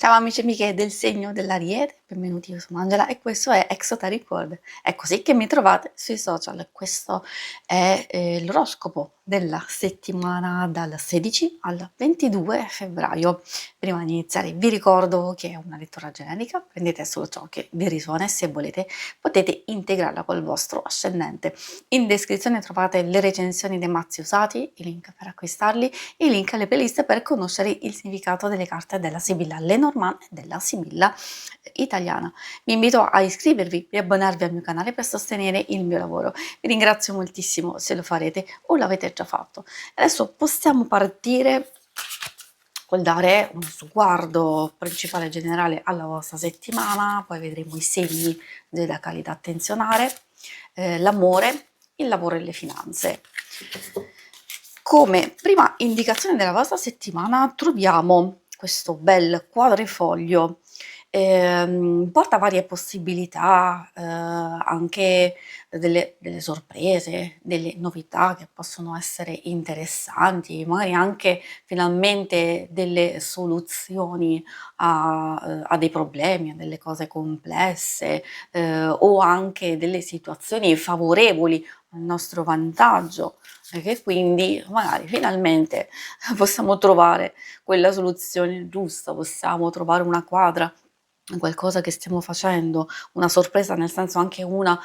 Ciao amici e amiche del segno dell'Ariete, benvenuti, io sono Angela e questo è Exoteric World. È così che mi trovate sui social. Questo è l'oroscopo della settimana dal 16 al 22 febbraio. Prima di iniziare vi ricordo che è una lettura generica, prendete solo ciò che vi risuona e se volete potete integrarla col vostro ascendente. In descrizione trovate le recensioni dei mazzi usati, i link per acquistarli, i link alle playlist per conoscere il significato delle carte della Sibilla Lenormand e della Sibilla italiana. Vi invito a iscrivervi e abbonarvi al mio canale per sostenere il mio lavoro. Vi ringrazio moltissimo se lo farete o l'avete già fatto. Adesso possiamo partire col dare uno sguardo principale generale alla vostra settimana, poi vedremo i segni zodiacali da attenzionare, l'amore, il lavoro e le finanze. Come prima indicazione della vostra settimana troviamo questo bel quadrifoglio, porta varie possibilità, anche delle sorprese, delle novità che possono essere interessanti, magari anche finalmente delle soluzioni a dei problemi, a delle cose complesse, o anche delle situazioni favorevoli al nostro vantaggio e che quindi magari finalmente possiamo trovare quella soluzione giusta, possiamo trovare una quadra in qualcosa che stiamo facendo, una sorpresa, nel senso anche una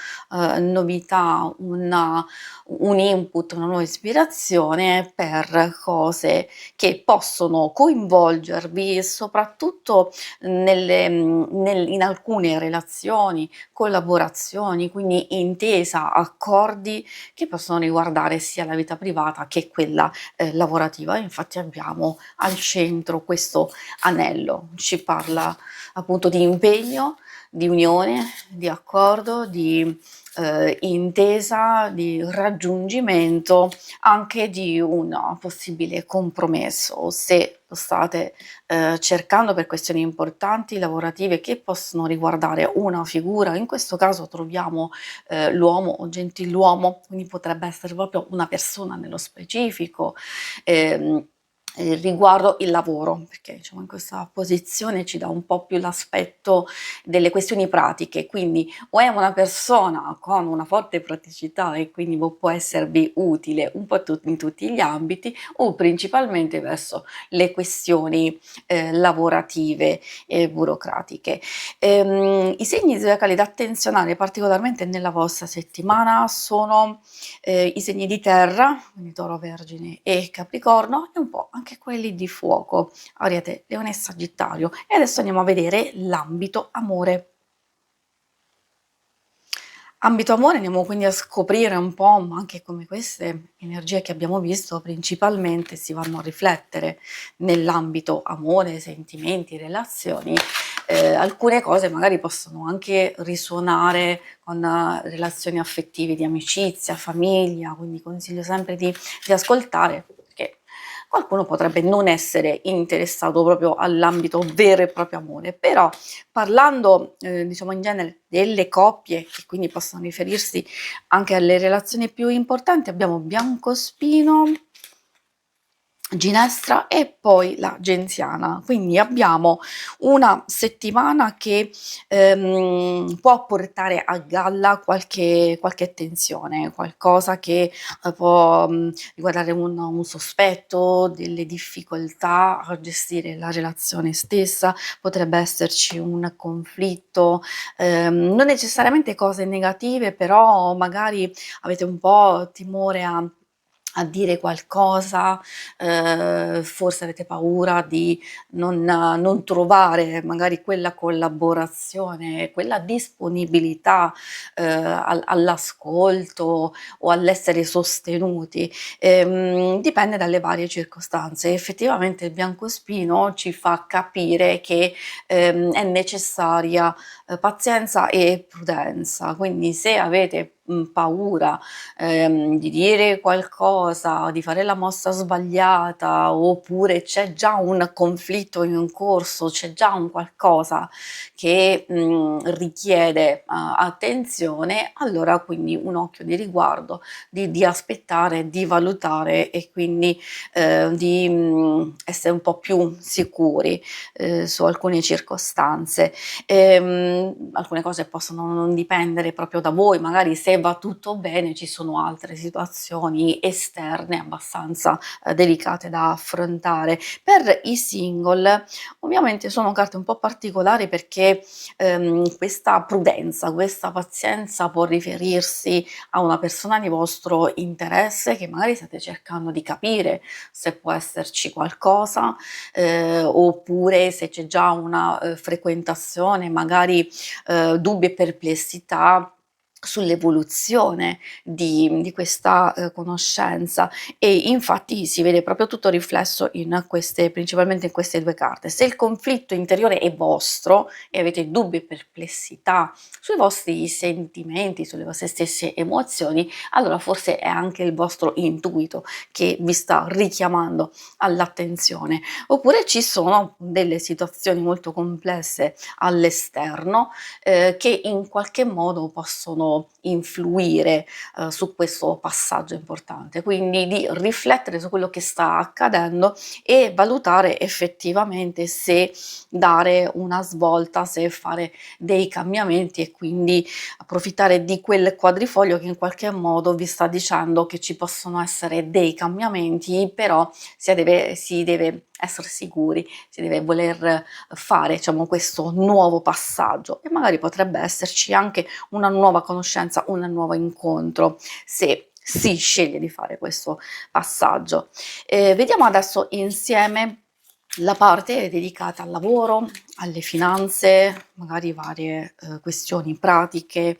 novità, un input, una nuova ispirazione per cose che possono coinvolgervi soprattutto in alcune relazioni, collaborazioni, quindi intesa, accordi che possono riguardare sia la vita privata che quella lavorativa. Infatti abbiamo al centro questo anello, ci parla appunto di impegno, di unione, di accordo, di intesa, di raggiungimento anche di un possibile compromesso, se lo state cercando per questioni importanti lavorative che possono riguardare una figura. In questo caso troviamo l'uomo o gentiluomo, quindi potrebbe essere proprio una persona nello specifico. ehm, Riguardo il lavoro, perché diciamo in questa posizione ci dà un po' più l'aspetto delle questioni pratiche, quindi o è una persona con una forte praticità e quindi può esservi utile un po' in tutti gli ambiti, o principalmente verso le questioni lavorative e burocratiche. I segni zodiacali da attenzionare particolarmente nella vostra settimana sono i segni di terra, quindi Toro, Vergine e Capricorno, e un po' anche quelli di fuoco, Ariete, Leone e Sagittario. E adesso andiamo a vedere l'ambito amore. Ambito amore, andiamo quindi a scoprire un po' anche come queste energie che abbiamo visto principalmente si vanno a riflettere nell'ambito amore, sentimenti, relazioni. Alcune cose magari possono anche risuonare con relazioni affettive di amicizia, famiglia, quindi consiglio sempre di ascoltare perché qualcuno potrebbe non essere interessato proprio all'ambito vero e proprio amore, però parlando diciamo in genere delle coppie che quindi possono riferirsi anche alle relazioni più importanti, abbiamo Biancospino, Ginestra e poi la Genziana. Quindi abbiamo una settimana che può portare a galla qualche tensione, qualcosa che può riguardare un sospetto, delle difficoltà a gestire la relazione stessa, potrebbe esserci un conflitto, non necessariamente cose negative, però magari avete un po' timore a dire qualcosa, forse avete paura di non trovare magari quella collaborazione, quella disponibilità, all'ascolto o all'essere sostenuti. Dipende dalle varie circostanze. Effettivamente il biancospino ci fa capire che, è necessaria, pazienza e prudenza, quindi se avete paura, di dire qualcosa, di fare la mossa sbagliata, oppure c'è già un conflitto in corso, c'è già un qualcosa che, richiede attenzione, allora quindi un occhio di riguardo, di aspettare, di valutare e quindi, di, essere un po' più sicuri, su alcune circostanze. Alcune cose possono non dipendere proprio da voi, magari se va tutto bene ci sono altre situazioni esterne abbastanza, delicate da affrontare. Per i single ovviamente sono carte un po' particolari perché, questa prudenza, questa pazienza può riferirsi a una persona di vostro interesse che magari state cercando di capire se può esserci qualcosa, oppure se c'è già una, frequentazione, magari, dubbi e perplessità sull'evoluzione di questa, conoscenza e infatti si vede proprio tutto riflesso in queste principalmente in queste 2 carte. Se il conflitto interiore è vostro e avete dubbi e perplessità sui vostri sentimenti, sulle vostre stesse emozioni, allora forse è anche il vostro intuito che vi sta richiamando all'attenzione. Oppure ci sono delle situazioni molto complesse all'esterno, che in qualche modo possono influire, su questo passaggio importante. Quindi di riflettere su quello che sta accadendo e valutare effettivamente se dare una svolta, se fare dei cambiamenti e quindi approfittare di quel quadrifoglio che in qualche modo vi sta dicendo che ci possono essere dei cambiamenti, però si deve essere sicuri, si deve voler fare, diciamo, questo nuovo passaggio e magari potrebbe esserci anche una nuova conoscenza, un nuovo incontro se si sceglie di fare questo passaggio. Vediamo adesso insieme la parte dedicata al lavoro, alle finanze, magari varie questioni pratiche.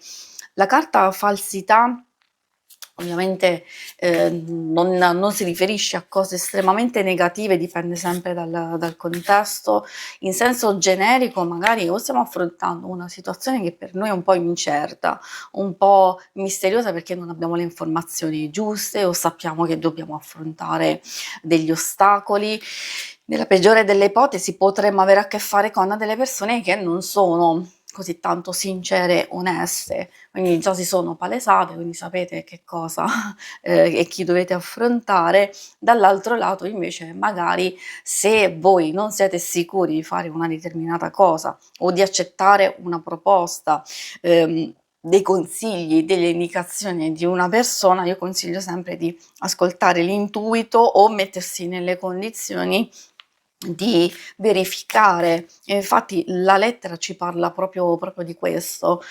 La carta falsità ovviamente non si riferisce a cose estremamente negative, dipende sempre dal contesto. In senso generico magari o stiamo affrontando una situazione che per noi è un po' incerta, un po' misteriosa perché non abbiamo le informazioni giuste o sappiamo che dobbiamo affrontare degli ostacoli. Nella peggiore delle ipotesi potremmo avere a che fare con delle persone che non sono così tanto sincere, oneste, quindi già si sono palesate, quindi sapete che cosa e chi dovete affrontare. Dall'altro lato invece magari se voi non siete sicuri di fare una determinata cosa o di accettare una proposta, dei consigli, delle indicazioni di una persona, io consiglio sempre di ascoltare l'intuito o mettersi nelle condizioni di verificare. E infatti la lettera ci parla proprio di questo.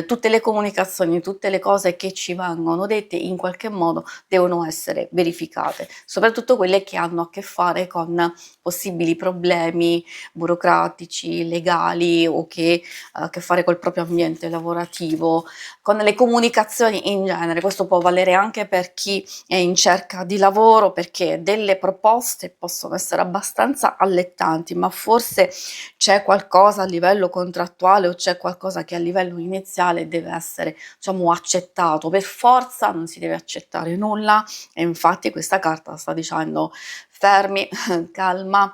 Tutte le comunicazioni, tutte le cose che ci vengono dette in qualche modo devono essere verificate, soprattutto quelle che hanno a che fare con possibili problemi burocratici, legali o che a che fare col proprio ambiente lavorativo, con le comunicazioni in genere. Questo può valere anche per chi è in cerca di lavoro, perché delle proposte possono essere abbastanza allettanti, ma forse c'è qualcosa a livello contrattuale o c'è qualcosa che a livello iniziale deve essere, diciamo, accettato. Per forza non si deve accettare nulla e infatti questa carta sta dicendo fermi, calma,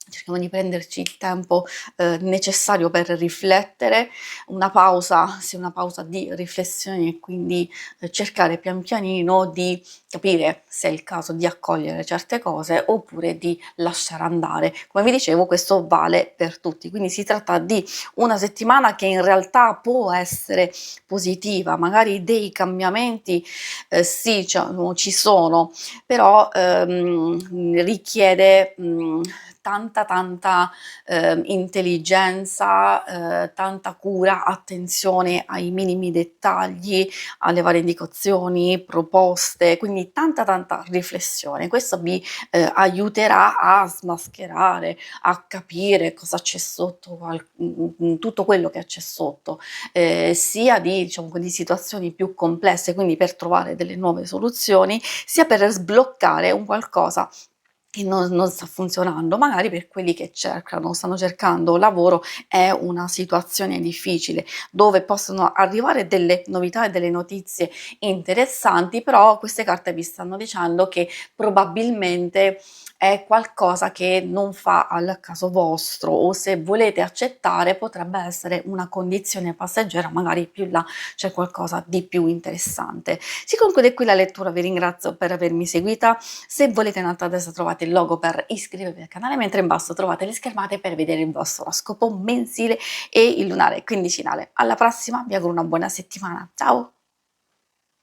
cerchiamo di prenderci il tempo necessario per riflettere, una pausa, sì, una pausa di riflessione e quindi cercare pian pianino di capire se è il caso di accogliere certe cose oppure di lasciare andare. Come vi dicevo, questo vale per tutti, quindi si tratta di una settimana che in realtà può essere positiva, magari dei cambiamenti sì, diciamo, ci sono, però richiede tanta intelligenza, tanta cura, attenzione ai minimi dettagli, alle varie indicazioni, proposte, quindi tanta riflessione. Questo vi aiuterà a smascherare, a capire cosa c'è sotto, tutto quello che c'è sotto, sia di, diciamo, di situazioni più complesse, quindi per trovare delle nuove soluzioni, sia per sbloccare un qualcosa che non sta funzionando. Magari per quelli che cercano stanno cercando lavoro è una situazione difficile, dove possono arrivare delle novità e delle notizie interessanti, però queste carte vi stanno dicendo che probabilmente è qualcosa che non fa al caso vostro, o se volete accettare potrebbe essere una condizione passeggera, magari più in là c'è qualcosa di più interessante. Si conclude qui la lettura, vi ringrazio per avermi seguita. Se volete in alto a destra trovate il logo per iscrivervi al canale, mentre in basso trovate le schermate per vedere il vostro oroscopo mensile e il lunare quindicinale. Alla prossima, vi auguro una buona settimana. Ciao!